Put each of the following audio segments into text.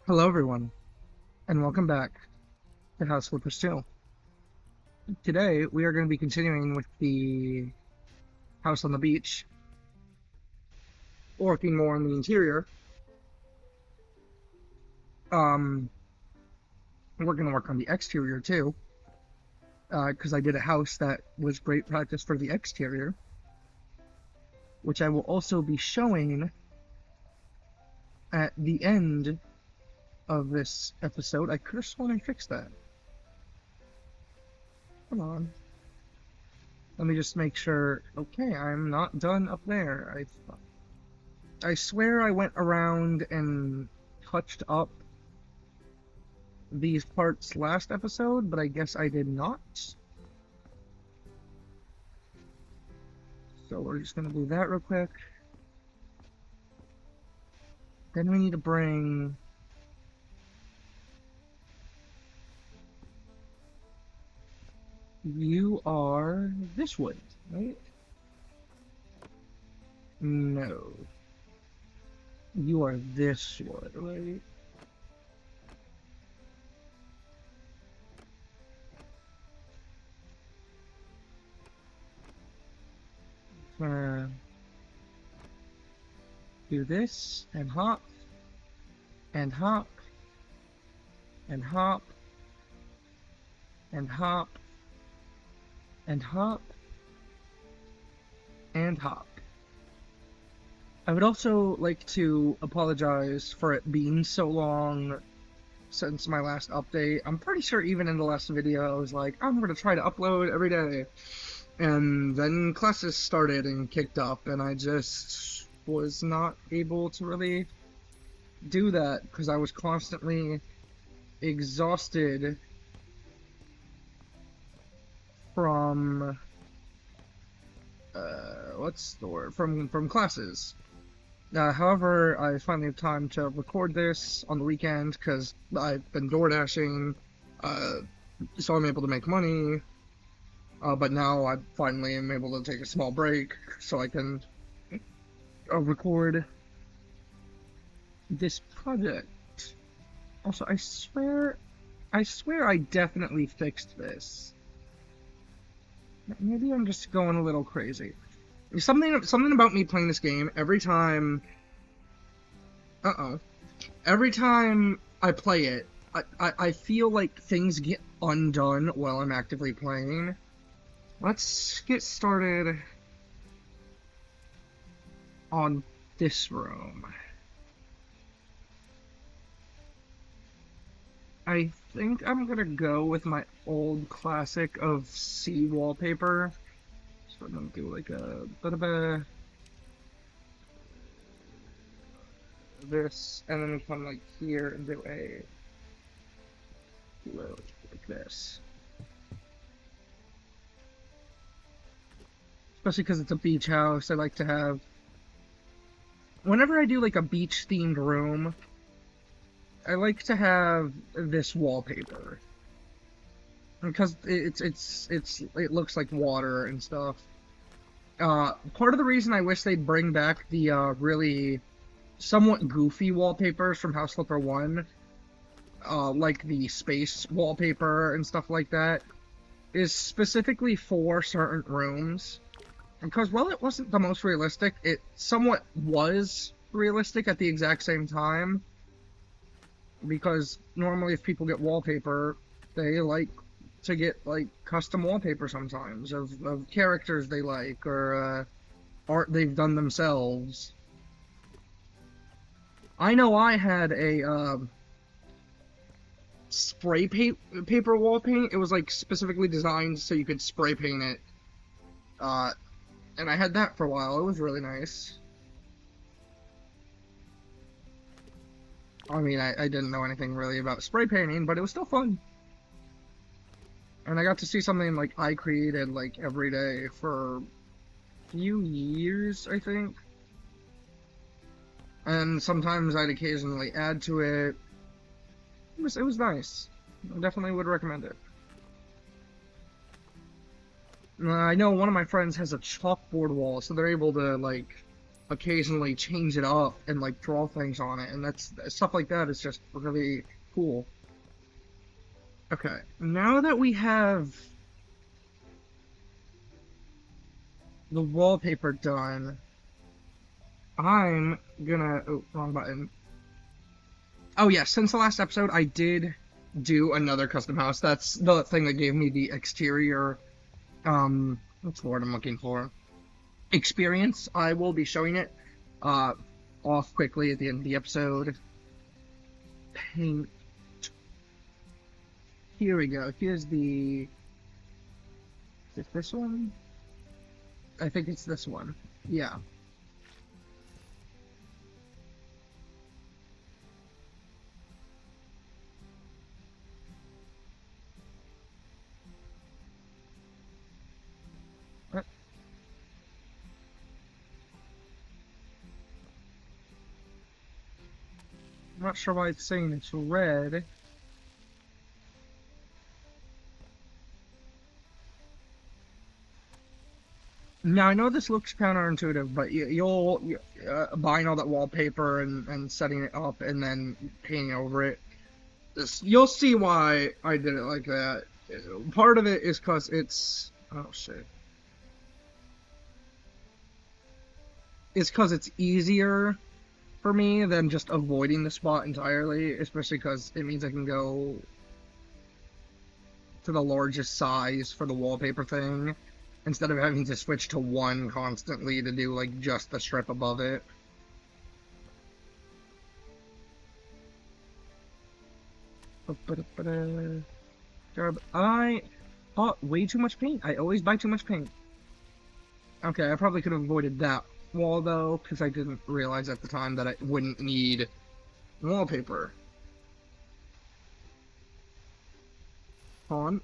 Hello everyone, and welcome back to House Flippers 2. Today we are going to be continuing with the house on the beach, working more on the interior. We're going to work on the exterior too, because I did a house that was great practice for the exterior, which I will also be showing at the end of this episode. I could have sworn I fixed that. Come on. Let me just make sure. Okay, I'm not done up there. I swear I went around and touched up these parts last episode, but I guess I did not. So we're just gonna do that real quick. Then we need to bring you are this wood, right? No. You are this wood, right? Do this and hop and hop and hop and hop and hop and hop. I would also like to apologize for it being so long since my last update. I'm pretty sure even in the last video I was like, I'm gonna try to upload every day. And then classes started and kicked up, and I just was not able to really do that because I was constantly exhausted from what's the word, from classes. However, I finally have time to record this on the weekend because I've been door dashing, so I'm able to make money. But now I finally am able to take a small break so I can record this project. Also, I swear I definitely fixed this. Maybe I'm just going a little crazy. Something about me playing this game every time. Every time I play it, I feel like things get undone while I'm actively playing. Let's get started on this room. I think I'm gonna go with my old classic of sea wallpaper. So I'm gonna do like a bit of a this, and then come like here and do a like this. Especially because it's a beach house, I like to have. Whenever I do like a beach themed room, I like to have this wallpaper because it looks like water and stuff. Part of the reason I wish they'd bring back the really somewhat goofy wallpapers from House Flipper 1, like the space wallpaper and stuff like that, is specifically for certain rooms. Because while it wasn't the most realistic, it somewhat was realistic at the exact same time. Because normally if people get wallpaper, they like to get like custom wallpaper sometimes of characters they like or art they've done themselves. I know I had a spray paper wall paint. It was like specifically designed so you could spray paint it. And I had that for a while. It was really nice. I mean, I didn't know anything really about spray painting, but it was still fun. And I got to see something like I created like every day for a few years, I think. And sometimes I'd occasionally add to it. It was nice. I definitely would recommend it. I know one of my friends has a chalkboard wall, so they're able to like occasionally change it up and like draw things on it, and that's stuff like that is just really cool. Okay, now that we have the wallpaper done, I'm gonna, oh, wrong button. Oh yeah, since the last episode, I did do another custom house. That's the thing that gave me the exterior, what's the word I'm looking for? Experience. I will be showing it, off quickly at the end of the episode. Paint. Here we go. Here's the, is it this one? I think it's this one. Yeah. I'm not sure why it's saying it's red. Now, I know this looks counterintuitive, but buying all that wallpaper and setting it up and then painting over it, you'll see why I did it like that. Part of it is because it's, oh shit. It's because it's easier for me than just avoiding the spot entirely, especially because it means I can go to the largest size for the wallpaper thing, instead of having to switch to one constantly to do like just the strip above it. I bought way too much paint. I always buy too much paint. Okay, I probably could have avoided that wall though, because I didn't realize at the time that I wouldn't need wallpaper. Hold on.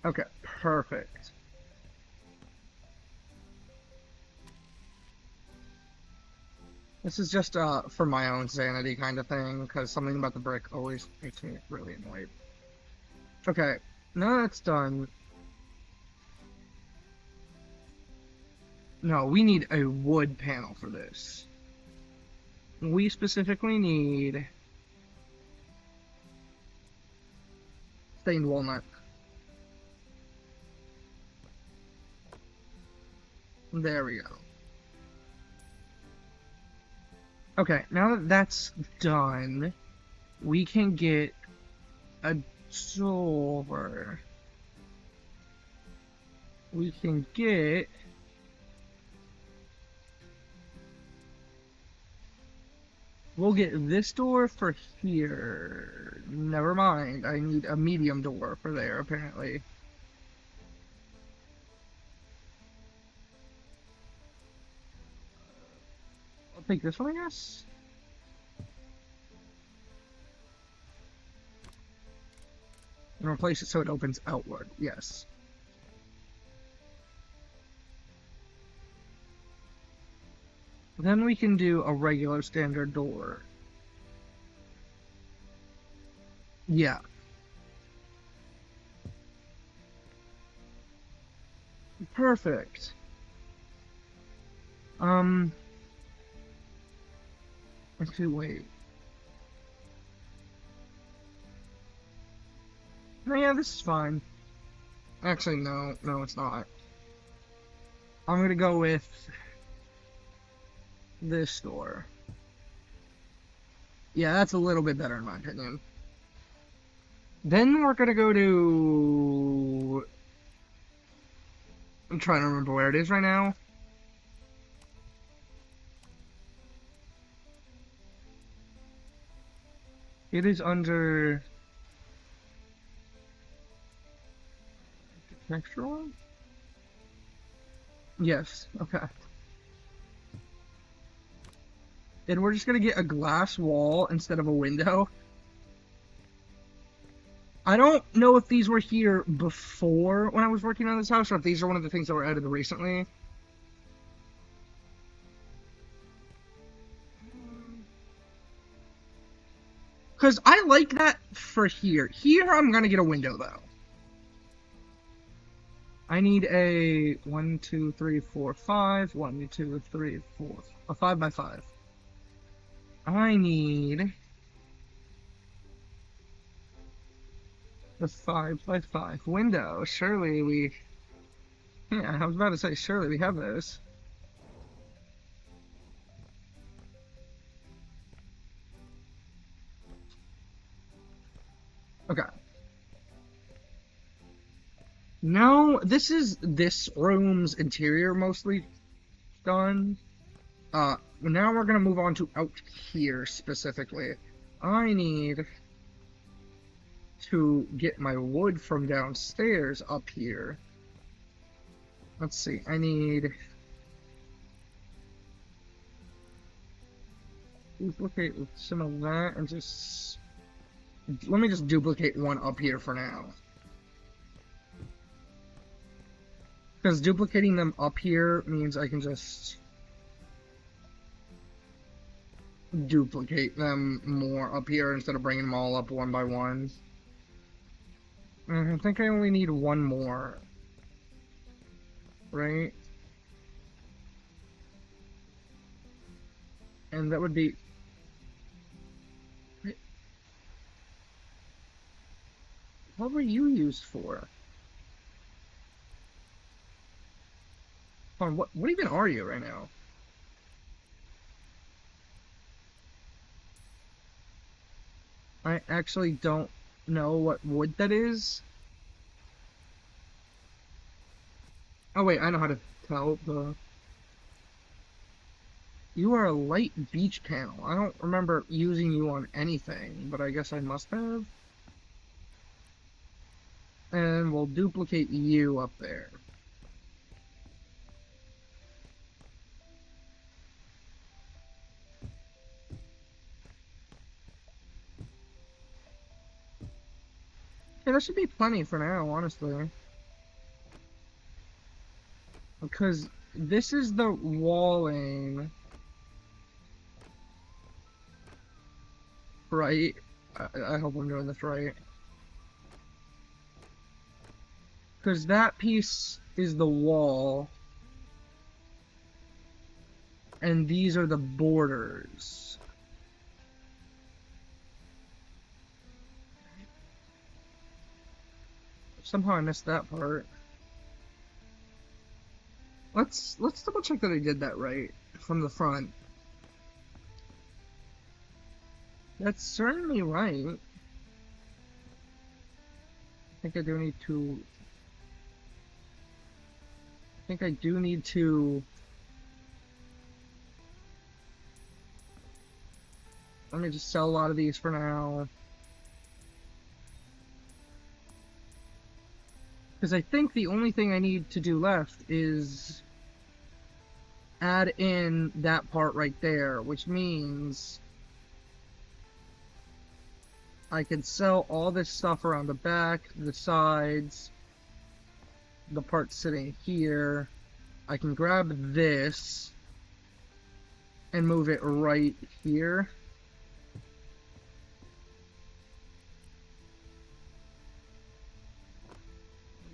Okay, perfect. This is just for my own sanity kind of thing, because something about the brick always makes me really annoyed. Okay, now that's done. No, we need a wood panel for this. We specifically need stained walnut. There we go. Okay, now that that's done, we can get a door. We can get we'll get this door for here. Never mind, I need a medium door for there, apparently. I'll take this one, I guess. And replace it so it opens outward, yes. Then we can do a regular standard door. Yeah. Perfect. Actually, wait. No, yeah, this is fine. Actually, no, it's not. I'm gonna go with this door. Yeah, that's a little bit better in my opinion. Then we're gonna go to, I'm trying to remember where it is right now. It is under textural? Yes, okay. And we're just gonna get a glass wall instead of a window. I don't know if these were here before when I was working on this house, or if these are one of the things that were added recently. Because I like that for here. Here, I'm gonna get a window, though. I need a 1, 2, 3, 4, 5. 1, 2, 3, 4. A 5 by 5. I need the 5 by 5 window. Surely we. Yeah, I was about to say, surely we have those. Okay. No, this is this room's interior mostly done. Now we're gonna move on to out here specifically. I need to get my wood from downstairs up here. Let's see, I need duplicate some of that and just let me just duplicate one up here for now. Because duplicating them up here means I can just duplicate them more up here instead of bringing them all up one by one. I think I only need one more. Right? And that would be... What were you used for? Hold on, what even are you right now? I actually don't know what wood that is. Oh wait, I know how to tell the... You are a light beach panel. I don't remember using you on anything, but I guess I must have. And we'll duplicate you up there. Yeah, that should be plenty for now, honestly. Because this is the walling, right? I hope I'm doing this right. Because that piece is the wall, and these are the borders. Somehow I missed that part. Let's double check that I did that right from the front. That's certainly right. I think I do need to... I think I do need to... Let me just sell a lot of these for now. Because I think the only thing I need to do left is add in that part right there, which means I can sell all this stuff around the back, the sides, the part sitting here. I can grab this and move it right here.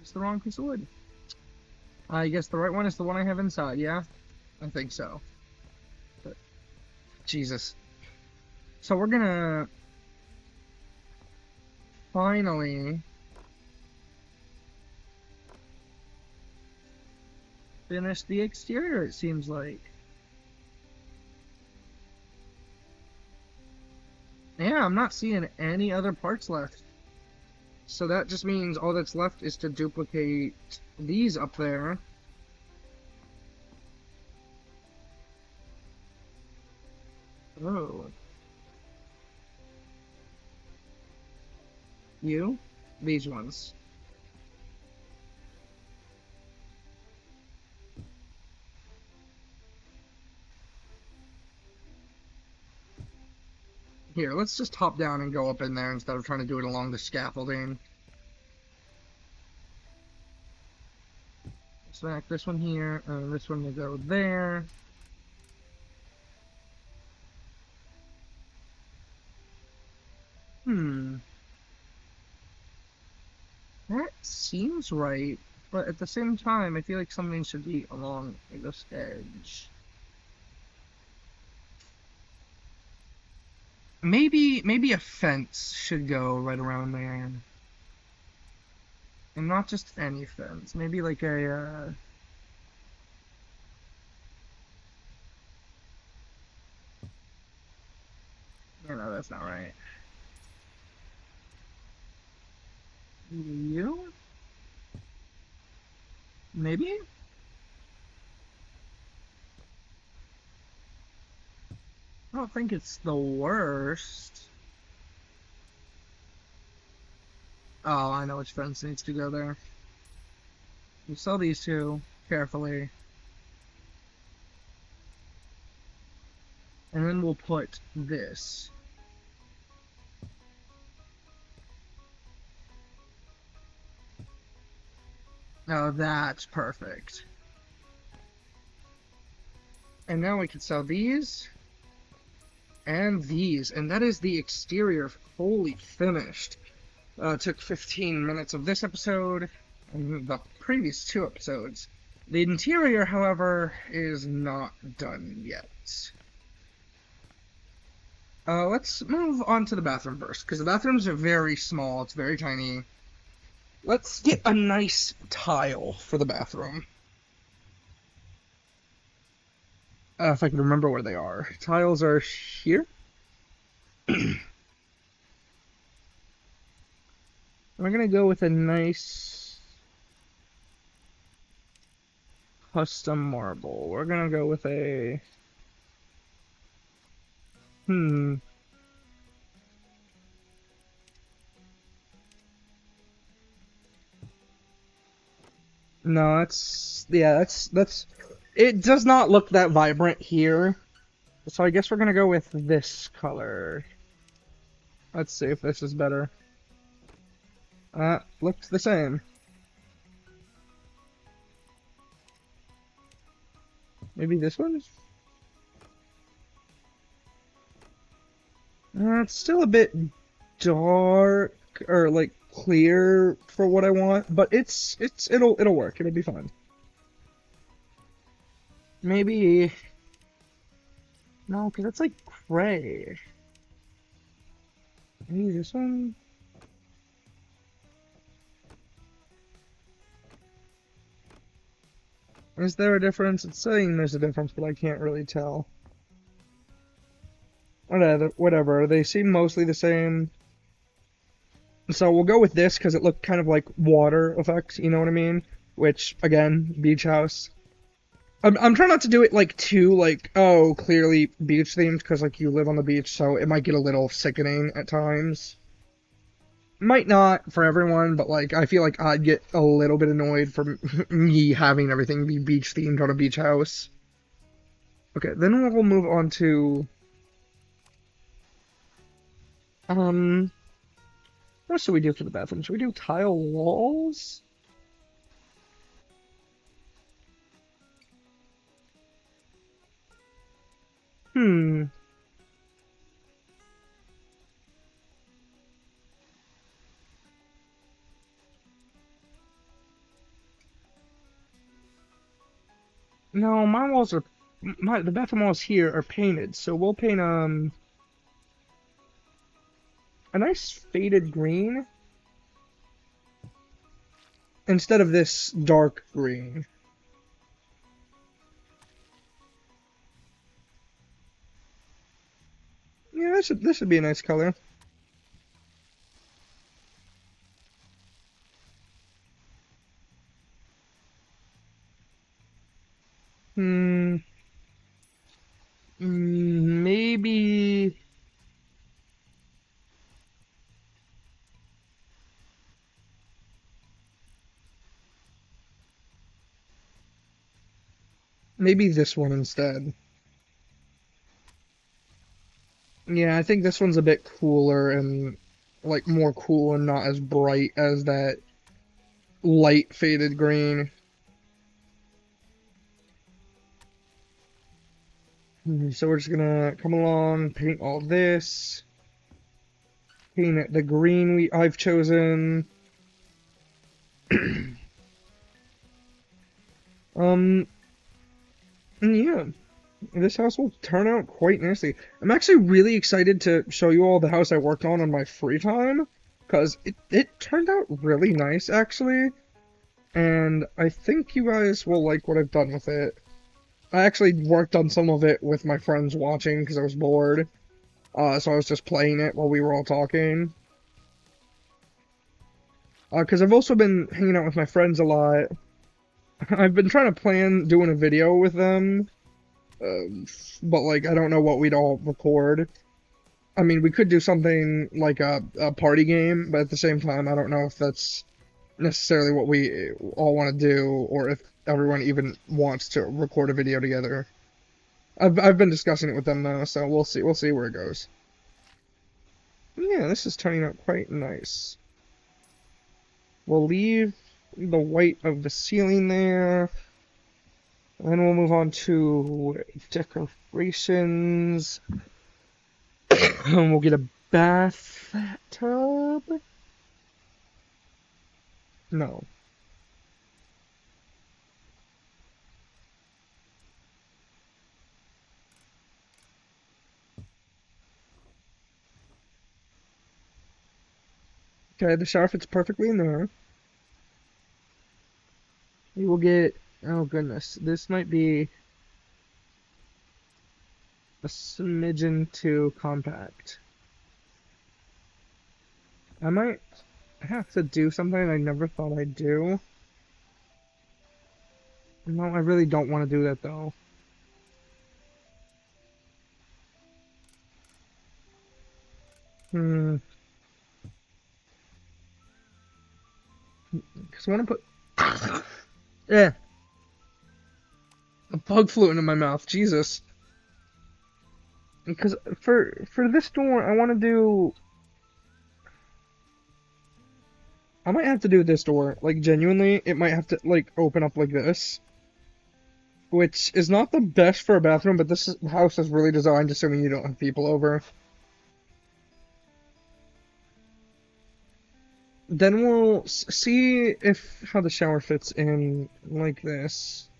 It's the wrong piece of wood. I guess the right one is the one I have inside, yeah? I think so. But, Jesus. So we're gonna finally finish the exterior, it seems like. Yeah, I'm not seeing any other parts left. So that just means all that's left is to duplicate these up there. Oh. You? These ones. Here, let's just hop down and go up in there instead of trying to do it along the scaffolding. Smack this one here, and this one will go there. That seems right. But at the same time, I feel like something should be along this edge. Maybe a fence should go right around there. And not just any fence. Maybe like a, no, that's not right. You? Maybe? I don't think it's the worst. Oh, I know which fence needs to go there. You sell these two carefully. And then we'll put this. Now that's perfect. And now we can sell these. And these. And that is the exterior fully finished. Took 15 minutes of this episode and the previous 2 episodes. The interior, however, is not done yet. Let's move on to the bathroom first, because the bathrooms are very small, it's very tiny. Let's get a nice tile for the bathroom. If I can remember where they are. Tiles are here? We're gonna go with a nice custom marble. We're gonna go with a... No, that's... It does not look that vibrant here. So I guess we're gonna go with this color. Let's see if this is better. Looks the same. Maybe this one? It's still a bit dark, or like clear for what I want, but it'll work. It'll be fine. Maybe... No, because it's like gray. Maybe this one? Is there a difference? It's saying there's a difference, but I can't really tell. Whatever. They seem mostly the same. So we'll go with this because it looked kind of like water effects, you know what I mean? Which, again, beach house. I'm trying not to do it like too like, oh, clearly beach themed, because like you live on the beach, so it might get a little sickening at times. Might not for everyone, but like I feel like I'd get a little bit annoyed from me having everything be beach themed on a beach house. Okay, then we'll move on to what should we do for the bathroom? Should we do tile walls? No, the bathroom walls here are painted, so we'll paint a nice faded green instead of this dark green. Yeah, this should be a nice color. Maybe... Maybe this one instead. Yeah, I think this one's a bit cooler and, like, more cool and not as bright as that light faded green. So we're just gonna come along, paint all this. Paint the green I've chosen. Um, and yeah, this house will turn out quite nicely. I'm actually really excited to show you all the house I worked on my free time, because it turned out really nice, actually, and I think you guys will like what I've done with it. I actually worked on some of it with my friends watching because I was bored, so I was just playing it while we were all talking. Because I've also been hanging out with my friends a lot. I've been trying to plan doing a video with them, but like I don't know what we'd all record. I mean, we could do something like a party game, but at the same time, I don't know if that's necessarily what we all want to do, or if everyone even wants to record a video together. I've been discussing it with them though, so we'll see where it goes. Yeah, this is turning out quite nice. We'll leave the white of the ceiling there. And then we'll move on to decorations. And we'll get a bathtub. No. Okay, the shower fits perfectly in there. We will get. Oh goodness, this might be a smidgen too compact. I might have to do something I never thought I'd do. No, I really don't want to do that though. Hmm. Because I want to put. Yeah, a bug flew into my mouth. Jesus. Because for this door, I want to do. I might have to do this door. Like genuinely, it might have to like open up like this, which is not the best for a bathroom. But house is really designed assuming you don't have people over. Then we'll see if how the shower fits in like this.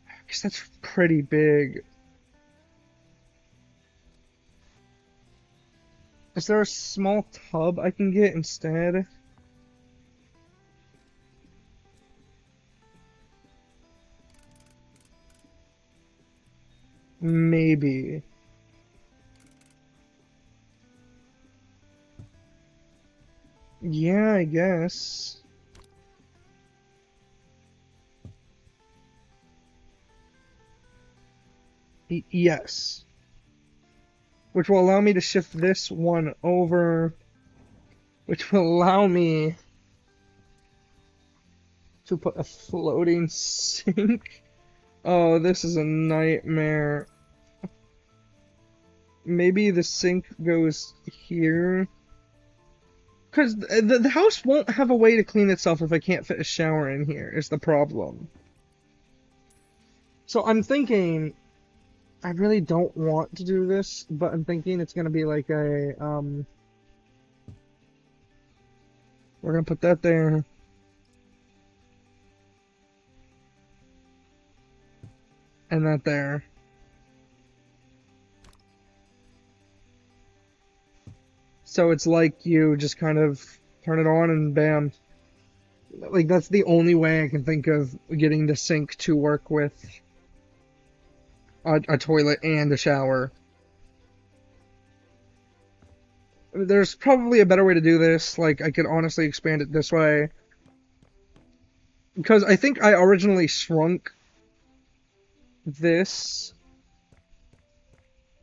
I guess that's pretty big. Is there a small tub I can get instead? Maybe. Yeah, I guess. Yes. Which will allow me to shift this one over, which will allow me to put a floating sink. Oh, this is a nightmare. Maybe the sink goes here. Because the house won't have a way to clean itself if I can't fit a shower in here, is the problem. So I'm thinking, I really don't want to do this, but I'm thinking it's gonna be like we're gonna put that there. And that there. So it's like you just kind of turn it on and bam. Like that's the only way I can think of getting the sink to work with a toilet and a shower. There's probably a better way to do this. Like I could honestly expand it this way. Because I think I originally shrunk this.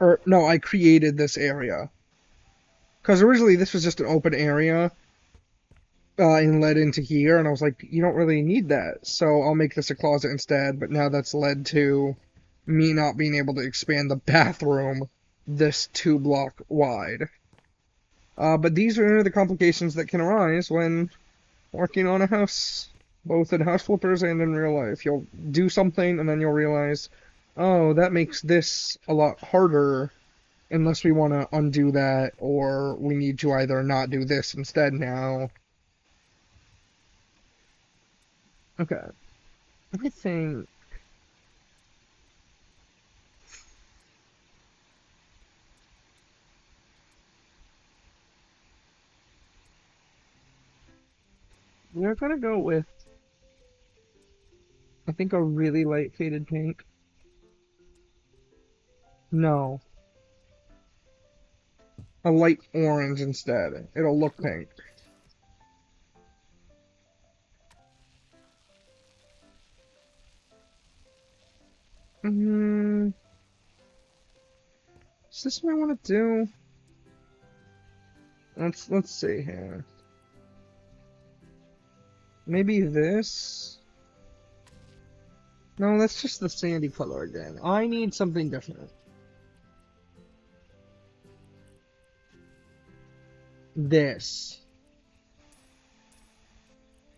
Or no, I created this area. Because originally this was just an open area and led into here, and I was like, you don't really need that, so I'll make this a closet instead. But now that's led to me not being able to expand the bathroom this 2 block wide. But these are the complications that can arise when working on a house, both in house flippers and in real life. You'll do something and then you'll realize, oh, that makes this a lot harder unless we want to undo that, or we need to either not do this instead now. Okay. I think we're gonna go with, I think, a really light faded pink. No, a light orange instead. It'll look pink. Hmm. Is this what I want to do? Let's see here. Maybe this? No, that's just the sandy color again. I need something different. This.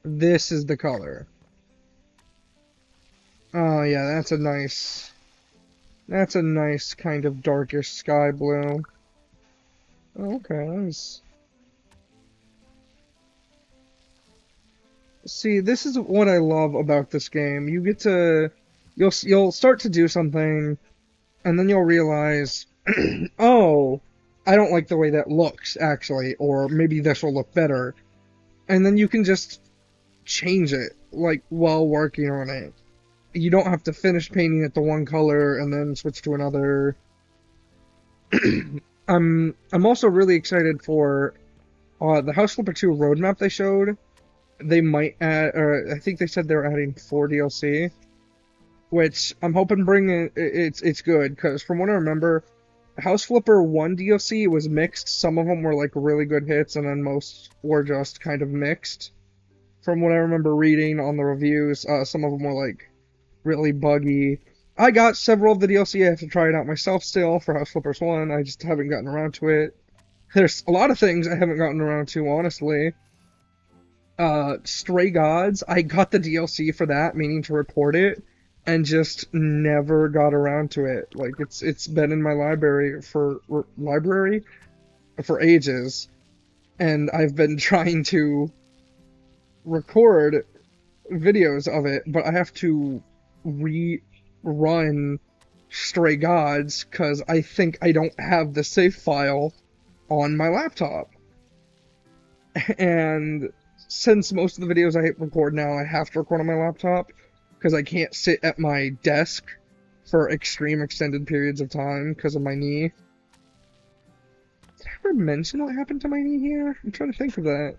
This is the color. Oh yeah, that's a nice kind of darkish sky blue. Okay, nice. See, this is what I love about this game. You get to, you'll start to do something, and then you'll realize, oh, I don't like the way that looks, actually, or maybe this will look better. And then you can just change it, like, while working on it. You don't have to finish painting it the one color and then switch to another. I'm also really excited for the House Flipper 2 roadmap they showed. They might add, or I think they said they're adding 4 DLC, which I'm hoping it's good, because from what I remember, House Flipper 1 DLC was mixed. Some of them were like really good hits, and then most were just kind of mixed. From what I remember reading on the reviews, some of them were like really buggy. I got several of the DLC. I have to try it out myself still for House Flippers 1. I just haven't gotten around to it. There's a lot of things I haven't gotten around to, honestly. Stray Gods, I got the DLC for that, meaning to record it, and just never got around to it. Like, it's been in my library for ages, and I've been trying to record videos of it, but I have to rerun Stray Gods because I think I don't have the save file on my laptop. And since most of the videos I record now I have to record on my laptop because I can't sit at my desk for extreme extended periods of time because of my knee. Did I ever mention what happened to my knee here? I'm trying to think of that.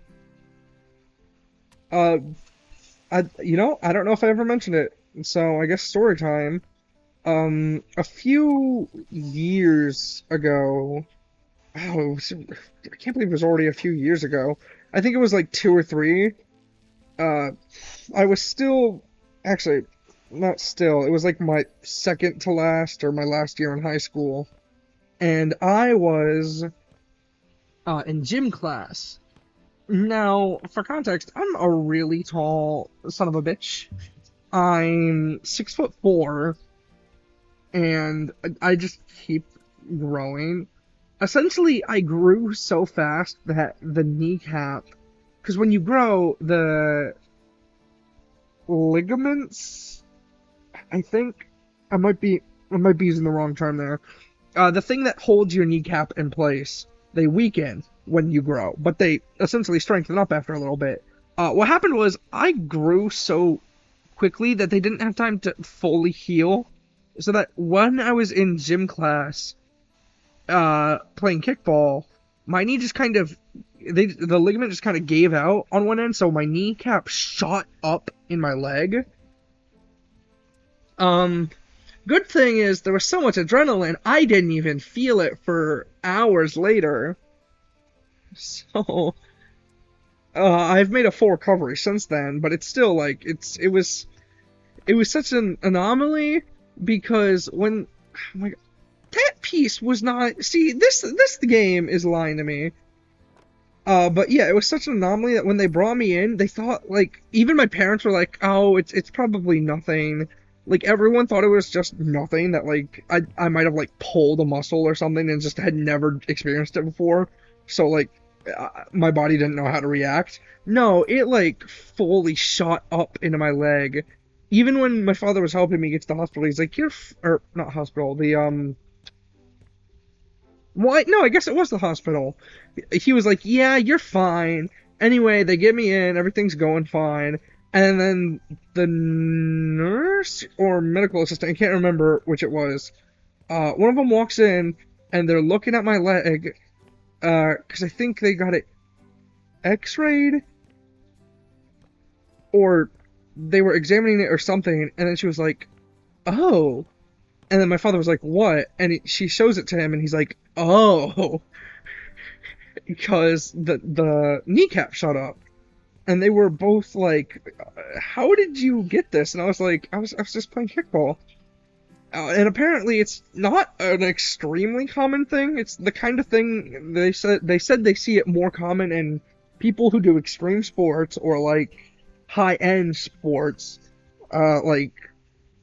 I don't know if I ever mentioned it, so I guess story time. A few years ago, I can't believe it was already a few years ago. I think it was like 2 or 3. I was still, actually, not still, it was like my second to last or my last year in high school. And I was in gym class. Now, for context, I'm a really tall son of a bitch. I'm 6'4", and I just keep growing. Essentially, I grew so fast that the kneecap, because when you grow, the ligaments, I think, I might be using the wrong term there. The thing that holds your kneecap in place, they weaken when you grow, but they essentially strengthen up after a little bit. What happened was I grew so quickly that they didn't have time to fully heal, so that when I was in gym class, playing kickball, my knee just kind of, the ligament just kind of gave out on one end, so my kneecap shot up in my leg. Good thing is there was so much adrenaline, I didn't even feel it for hours later. So, I've made a full recovery since then, but it's still like, it was such an anomaly, because when, oh my God, that piece was not, see, this game is lying to me. But yeah, it was such an anomaly that when they brought me in, they thought, like, even my parents were like, oh, it's probably nothing. Like, everyone thought it was just nothing, that, like, I might have, like, pulled a muscle or something and just had never experienced it before. So, like, my body didn't know how to react. No, it like fully shot up into my leg. Even when my father was helping me get to the hospital, he's like, or not hospital, what? No, I guess it was the hospital. He was like, yeah, you're fine. Anyway, they get me in, everything's going fine. And then the nurse or medical assistant, I can't remember which it was, one of them walks in and they're looking at my leg, because I think they got it x-rayed or they were examining it or something. And then she was like, oh. And then my father was like, what? And she shows it to him and he's like, oh. Because the kneecap shut up. And they were both like, how did you get this? And I was like, I was just playing kickball. And apparently it's not an extremely common thing. It's the kind of thing they said they see it more common in people who do extreme sports or like high-end sports, like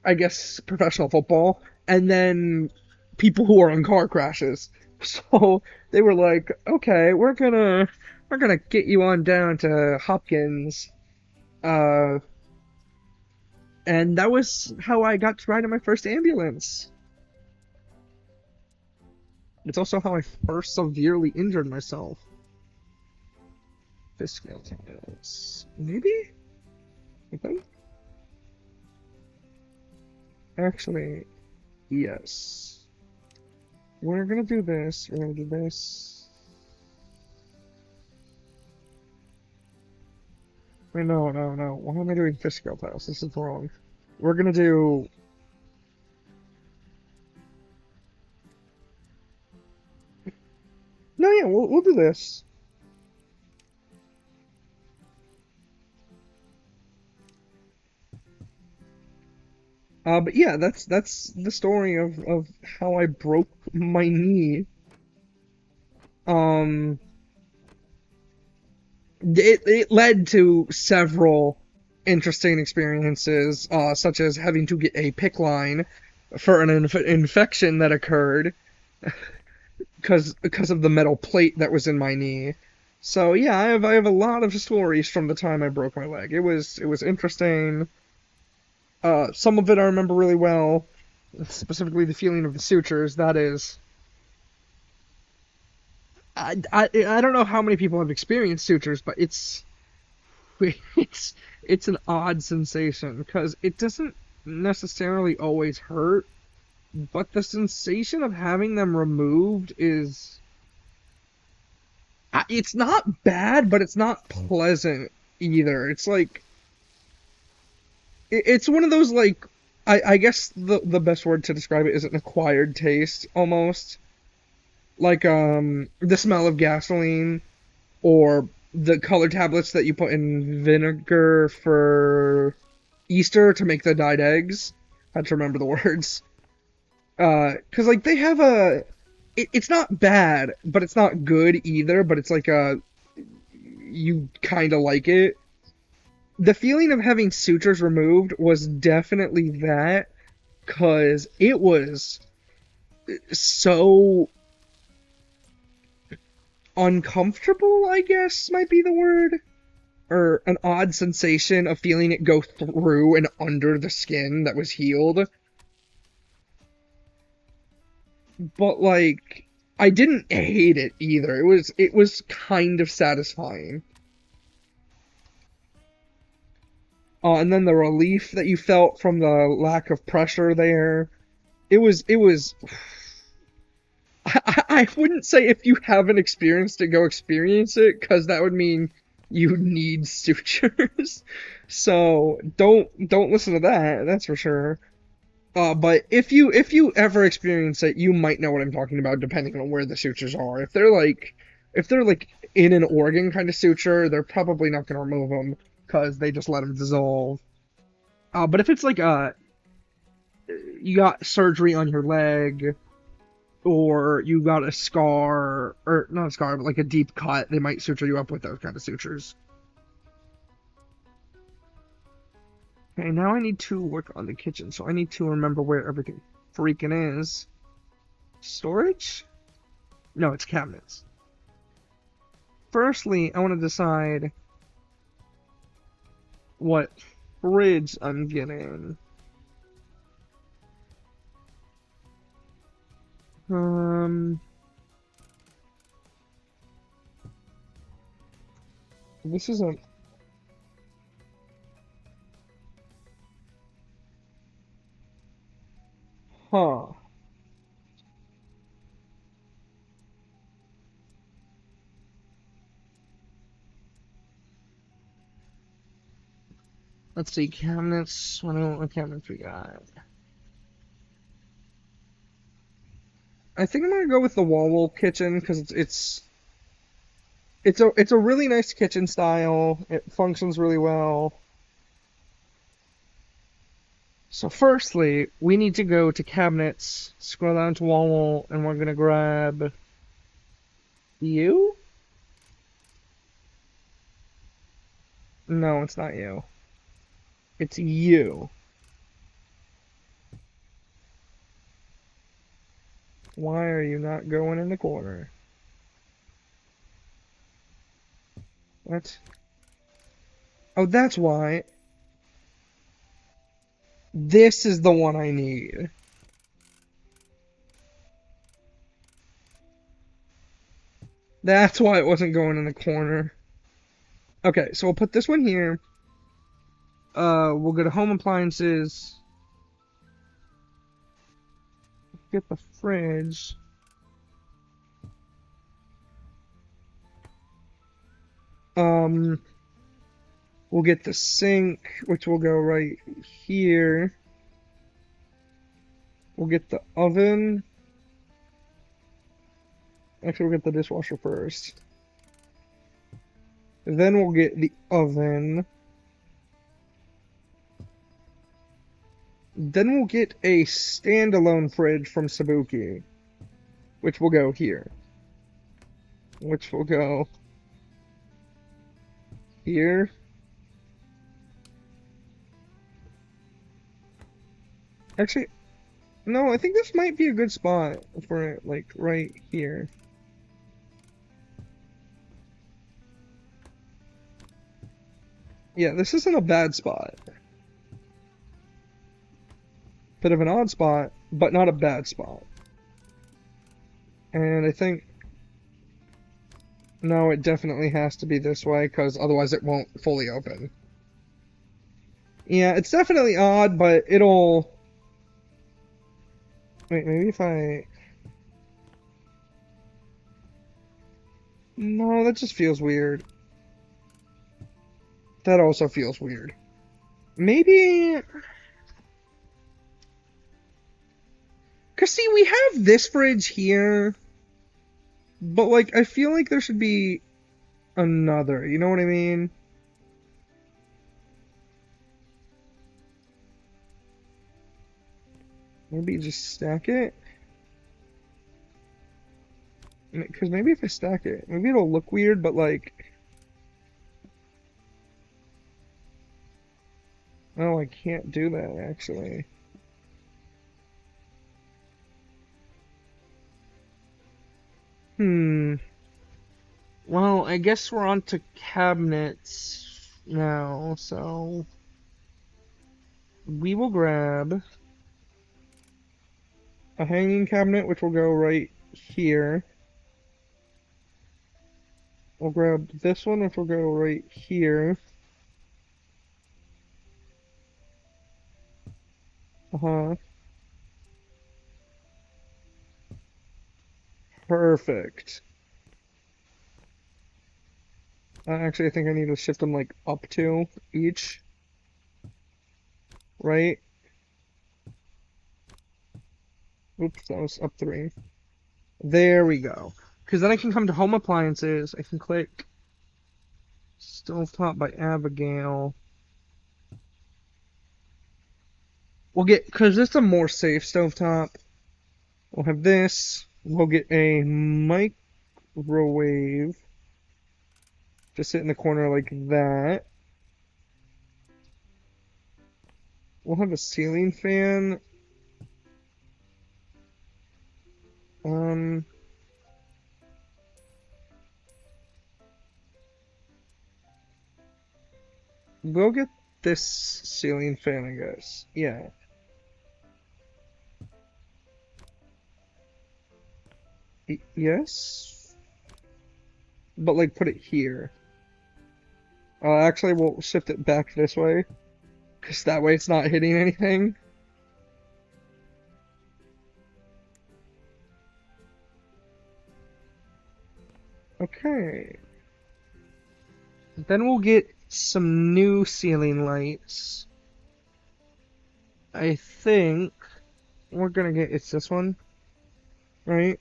I guess professional football, and then people who are in car crashes. So they were like, okay, we're gonna get you on down to Hopkins, uh, and that was how I got to ride in my first ambulance. It's also how I first severely injured myself. Fiscal tangles. Maybe? I think? Actually, yes. We're gonna do this. We're gonna do this. Wait, no, no, no. Why am I doing fiscal tiles? This is wrong. We're gonna do. No, yeah, we'll do this. But yeah, that's the story of how I broke my knee. Um, it led to several interesting experiences, such as having to get a PICC line for an infection that occurred because of the metal plate that was in my knee. So yeah, I have a lot of stories from the time I broke my leg. It was interesting. Some of it I remember really well, specifically the feeling of the sutures. That is, I don't know how many people have experienced sutures, but it's an odd sensation because it doesn't necessarily always hurt, but the sensation of having them removed is it's not bad, but it's not pleasant either. It's like it's one of those like I guess the best word to describe it is an acquired taste almost. Like the smell of gasoline or the color tablets that you put in vinegar for Easter to make the dyed eggs. I had to remember the words. 'Cause like they have it's not bad, but it's not good either, but it's like you kind of like it. The feeling of having sutures removed was definitely that, cause it was so uncomfortable, I guess might be the word, or an odd sensation of feeling it go through and under the skin that was healed. But like I didn't hate it either. It was kind of satisfying. And then the relief that you felt from the lack of pressure there. It was I wouldn't say if you haven't experienced it, go experience it, because that would mean you need sutures. So don't listen to that. That's for sure. But if you ever experience it, you might know what I'm talking about, depending on where the sutures are. If they're like in an organ kind of suture, they're probably not gonna remove them because they just let them dissolve. But if it's like you got surgery on your leg, or you got a scar, or not a scar, but like a deep cut, they might suture you up with those kind of sutures. Okay, now I need to work on the kitchen, so I need to remember where everything freaking is. Storage? No, it's cabinets. firstly, I want to decide what fridge I'm getting. This isn't. Huh. Let's see, cabinets. What cabinets we got? I think I'm gonna go with the wall kitchen because it's a really nice kitchen style. It functions really well. So firstly, we need to go to cabinets, scroll down to wall, and we're gonna grab you? No, it's not you. It's you. Why are you not going in the corner? What? Oh, that's why. This is the one I need. That's why it wasn't going in the corner. Okay, so we'll put this one here. We'll go to home appliances. Get the fridge. We'll get the sink, which will go right here. We'll get the oven. Actually, we'll get the dishwasher first. Then we'll get the oven. Then we'll get a standalone fridge from Sabuki, which will go here. Which will go here. Actually, no, I think this might be a good spot for it, like right here. Yeah, this isn't a bad spot. Bit of an odd spot, but not a bad spot. And I think, no, it definitely has to be this way, because otherwise it won't fully open. Yeah, it's definitely odd, but it'll... Wait, maybe if I... No, that just feels weird. That also feels weird. Maybe... Because, see, we have this fridge here, but, like, I feel like there should be another, you know what I mean? Maybe just stack it? Because maybe if I stack it, maybe it'll look weird, but, like... Oh, I can't do that, actually. Well, I guess we're on to cabinets now, so we will grab a hanging cabinet, which will go right here. We'll grab this one, which will go right here. Uh-huh. Perfect. Actually, I think I need to shift them, like, up 2 each. Right? Oops, that was up 3. There we go. Because then I can come to home appliances. I can click Stovetop by Abigail. We'll get, because it's a more safe stovetop. We'll have this. We'll get a microwave. Just sit in the corner like that. We'll have a ceiling fan. we'll get this ceiling fan, I guess. Yeah. Yes? But, like, put it here. Actually, we'll shift it back this way. Because that way it's not hitting anything. Okay. Then we'll get some new ceiling lights. I think we're gonna get, it's this one, right?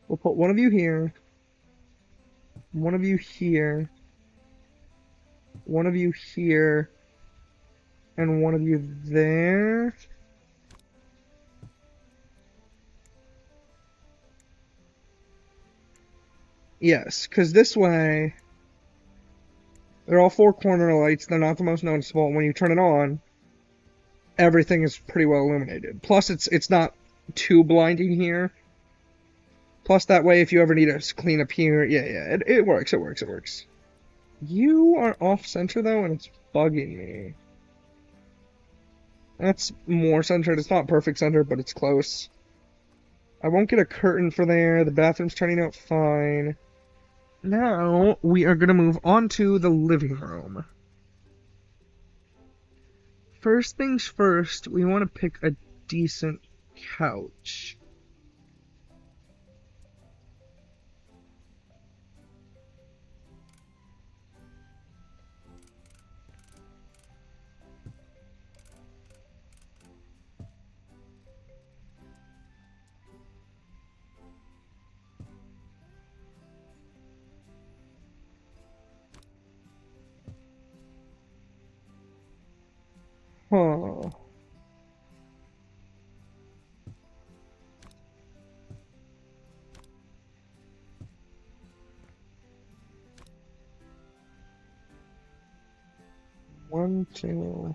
We'll put one of you here, one of you here, one of you here, and one of you there. Yes, because this way, they're all four corner lights, they're not the most noticeable, and when you turn it on, everything is pretty well illuminated. Plus, it's not too blinding here. Plus, that way, if you ever need to clean up here, yeah, it works, it works. You are off-center, though, and it's bugging me. That's more centered. It's not perfect center, but it's close. I won't get a curtain for there. The bathroom's turning out fine. Now, we are going to move on to the living room. First things first, we want to pick a decent couch. Huh. One, two.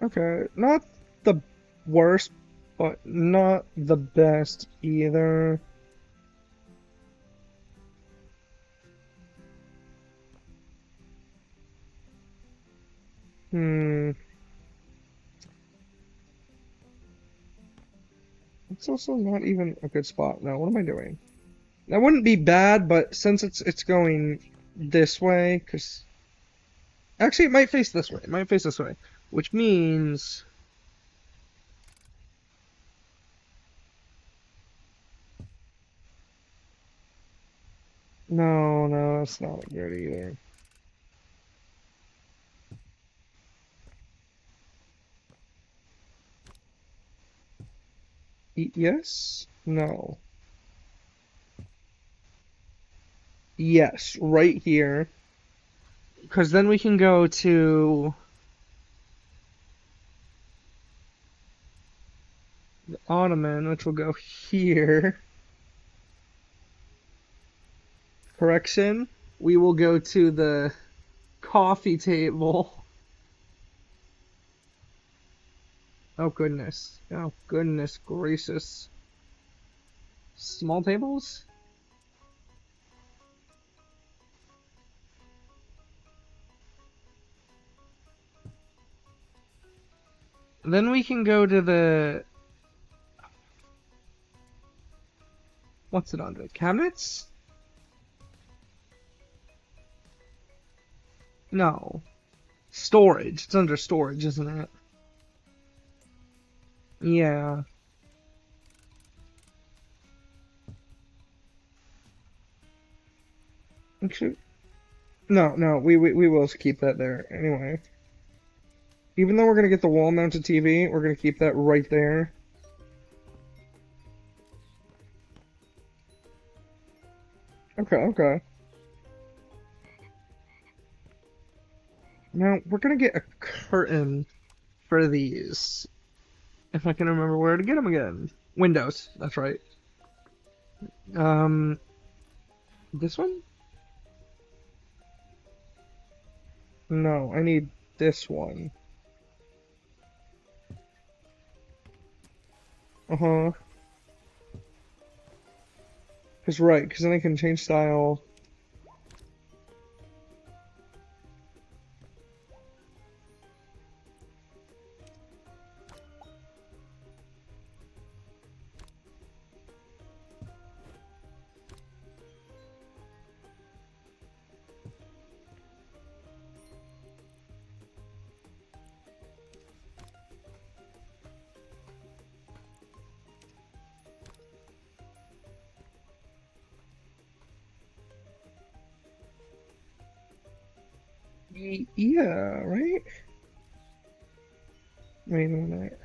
Okay, not the worst, but not the best either. It's also not even a good spot. Now, what am I doing? That wouldn't be bad, but since it's going this way, because actually it might face this way. It might face this way, which means no, that's not good either. Yes? No. Yes, right here. Because then we can go to the ottoman, which will go here. Correction. We will go to the coffee table. Oh goodness. Oh goodness gracious. Small tables? Then we can go to the... What's it under? Cabinets? No. Storage. It's under storage, isn't it? Yeah. Actually, no, we will keep that there anyway. Even though we're gonna get the wall-mounted TV, we're gonna keep that right there. Okay. Now, we're gonna get a curtain for these. If I can remember where to get them again. Windows, that's right. This one? No, I need this one. Uh-huh. Because then I can change style. Yeah, right? Wait a minute.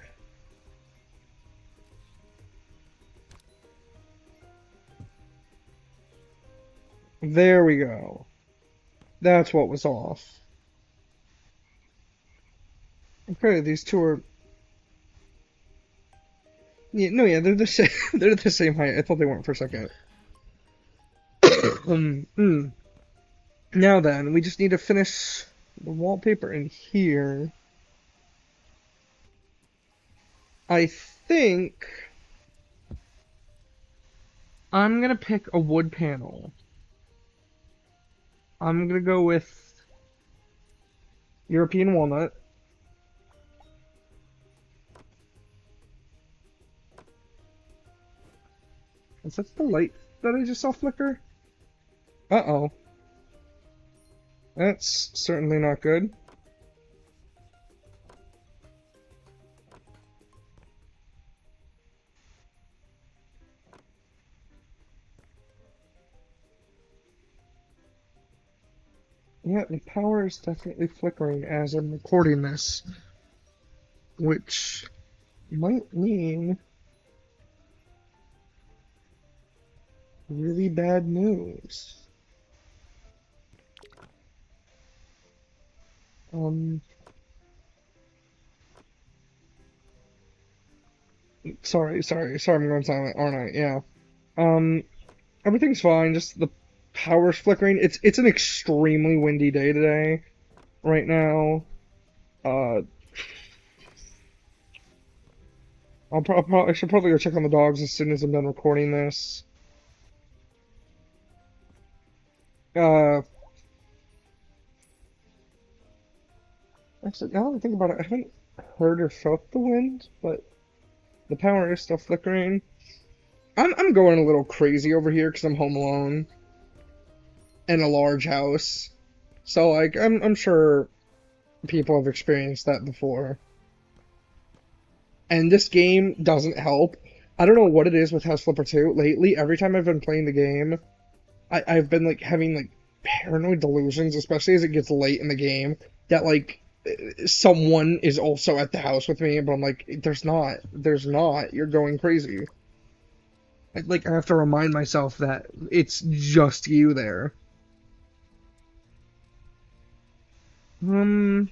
There we go. That's what was off. Okay, these two are. Yeah, no, yeah, they're the same. They're the same height. I thought they weren't for a second. Hmm. Now then, we just need to finish the wallpaper in here. I think I'm gonna pick a wood panel. I'm gonna go with European walnut. Is that the light that I just saw flicker? Uh-oh. That's certainly not good. Yeah, the power is definitely flickering as I'm recording this, which might mean really bad news. Um, sorry, I'm going silent, aren't I? Yeah. Um, everything's fine, just the power's flickering. It's an extremely windy day today, right now. Uh, I should probably go check on the dogs as soon as I'm done recording this. Uh, Actually, now that I think about it, I haven't heard or felt the wind, but the power is still flickering. I'm going a little crazy over here because I'm home alone in a large house. So like I'm sure people have experienced that before. And this game doesn't help. I don't know what it is with House Flipper 2. Lately, every time I've been playing the game, I've been like having like paranoid delusions, especially as it gets late in the game, that like someone is also at the house with me, but I'm like, there's not. You're going crazy. I have to remind myself that it's just you there. Um,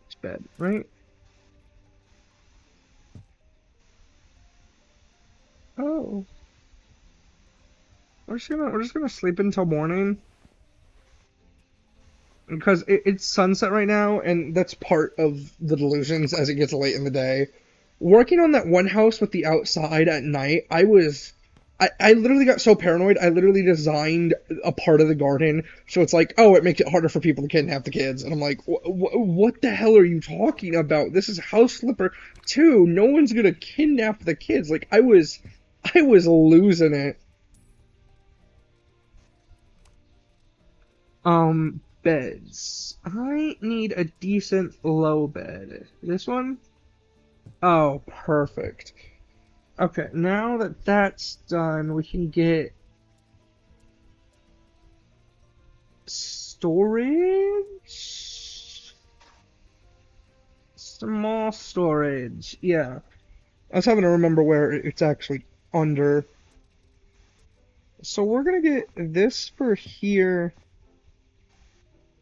it's bed, right? Oh, we're just gonna sleep until morning because it's sunset right now, and that's part of the delusions as it gets late in the day. Working on that one house with the outside at night, I literally got so paranoid. I literally designed a part of the garden so it's like, oh, it makes it harder for people to kidnap the kids. And I'm like, what the hell are you talking about? This is House Flipper 2. No one's gonna kidnap the kids. Like I was losing it. Beds. I need a decent low bed. This one? Oh, perfect. Okay, now that that's done, we can get storage? Small storage. Yeah. I was having to remember where it's actually under. So we're gonna get this for here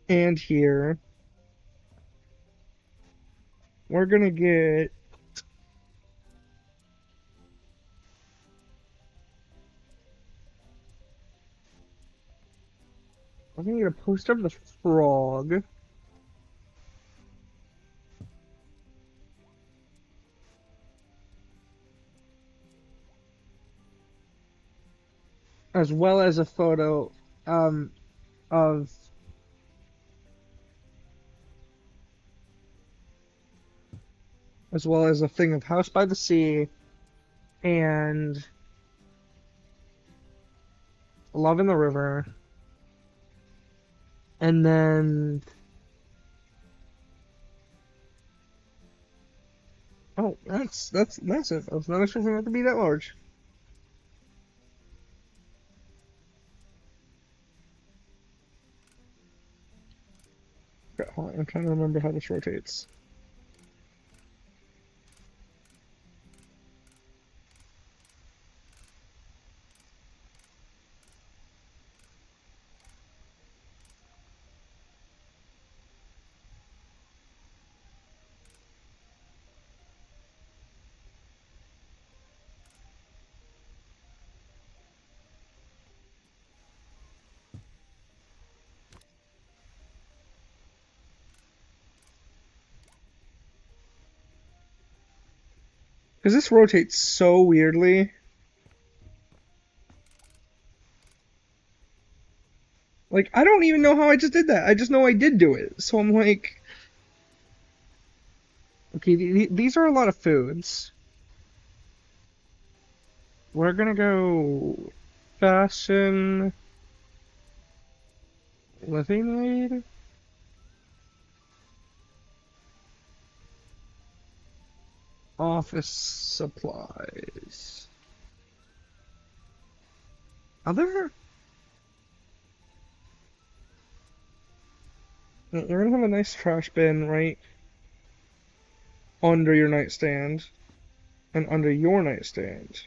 and here. We're gonna get we're gonna get a poster of the frog. As well as a photo um of as well as a thing of House by the Sea and Love in the River. And then oh, that's massive. I was not expecting that to be that large. I'm trying to remember how this rotates. Because this rotates so weirdly. Like, I don't even know how I just did that. I just know I did do it. So I'm like... Okay, these are a lot of foods. We're gonna go... Fashion... Living aid? Office supplies. Other... You're gonna have a nice trash bin right under your nightstand and under your nightstand.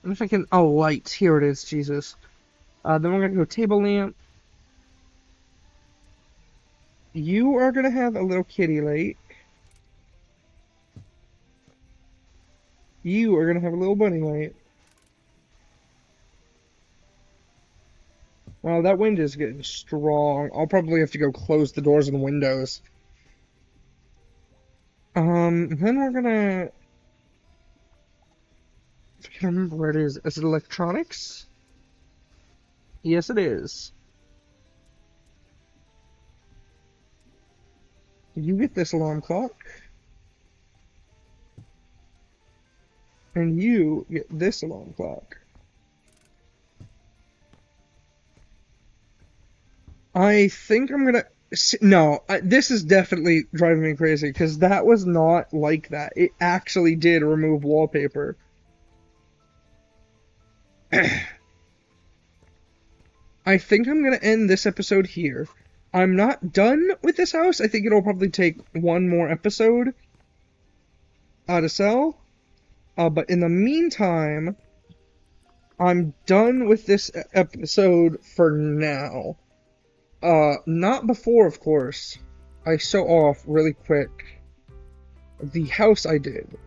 And if I can, oh, lights, here it is, Jesus. Then we're gonna go table lamp. You are gonna have a little kitty light. You are gonna have a little bunny light. Wow, that wind is getting strong. I'll probably have to go close the doors and windows. Then we're gonna... I can't remember where it is. Is it electronics? Yes, it is. You get this alarm clock. And you get this alarm clock. I think I'm gonna... No, this is definitely driving me crazy, because that was not like that. It actually did remove wallpaper. I think I'm gonna end this episode here. I'm not done with this house. I think it'll probably take one more episode to sell. But in the meantime, I'm done with this episode for now. Not before, of course, I show off really quick the house I did.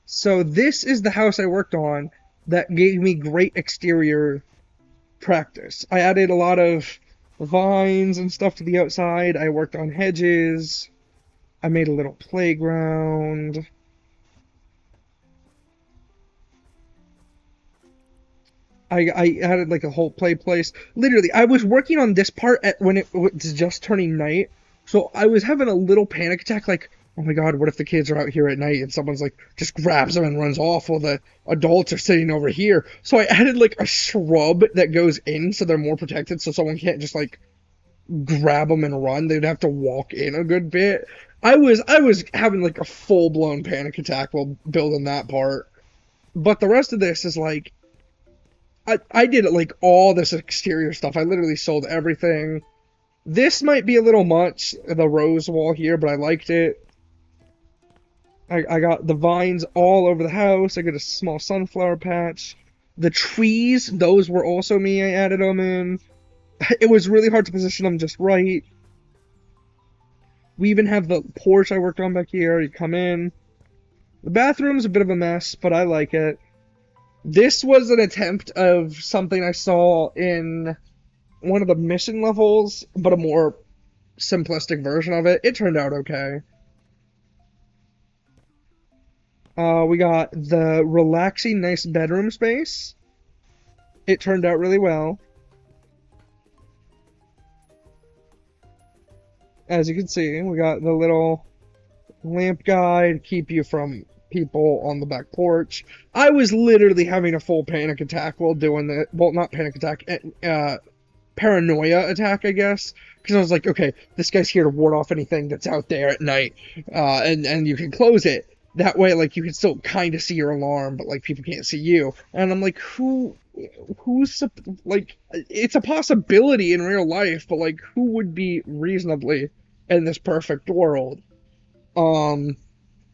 So this is the house I worked on that gave me great exterior practice. I added a lot of vines and stuff to the outside. I worked on hedges. I made a little playground. I added like a whole play place. Literally, I was working on this part when it was just turning night. So I was having a little panic attack, like, oh my god, what if the kids are out here at night and someone's like, just grabs them and runs off while the adults are sitting over here. So I added like a shrub that goes in so they're more protected, so someone can't just like grab them and run. They'd have to walk in a good bit. I was having like a full-blown panic attack while building that part. But the rest of this is like, I did like all this exterior stuff. I literally sold everything. This might be a little much, the rose wall here, but I liked it. I got the vines all over the house. I got a small sunflower patch. The trees, those were also me. I added them in. It was really hard to position them just right. We even have the porch I worked on back here. You come in. The bathroom's a bit of a mess, but I like it. This was an attempt of something I saw in one of the mission levels, but a more simplistic version of it. It turned out okay. We got the relaxing, nice bedroom space. It turned out really well. As you can see, we got the little lamp guide to keep you from people on the back porch. I was literally having a full panic attack while doing that. Well, not panic attack, paranoia attack, I guess. Because I was like, okay, this guy's here to ward off anything that's out there at night, and you can close it. That way, like, you can still kind of see your alarm, but like people can't see you. And I'm like, who's like, it's a possibility in real life, but like, who would be reasonably in this perfect world? Um,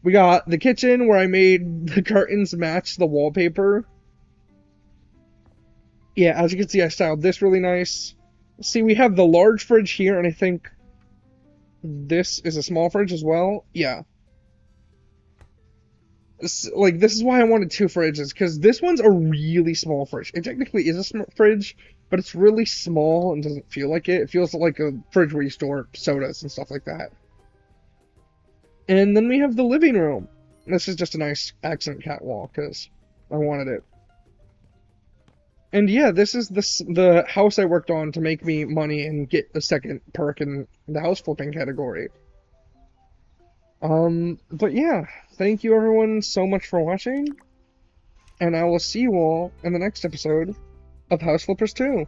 we got the kitchen where I made the curtains match the wallpaper. Yeah, as you can see, I styled this really nice. See, we have the large fridge here, and I think this is a small fridge as well. Yeah. Like, this is why I wanted two fridges, because this one's a really small fridge. It technically is a fridge, but it's really small and doesn't feel like it. It feels like a fridge where you store sodas and stuff like that. And then we have the living room. This is just a nice accent catwalk, because I wanted it. And yeah, this is the house I worked on to make me money and get the second perk in the house flipping category. But yeah, thank you everyone so much for watching, and I will see you all in the next episode of House Flippers 2.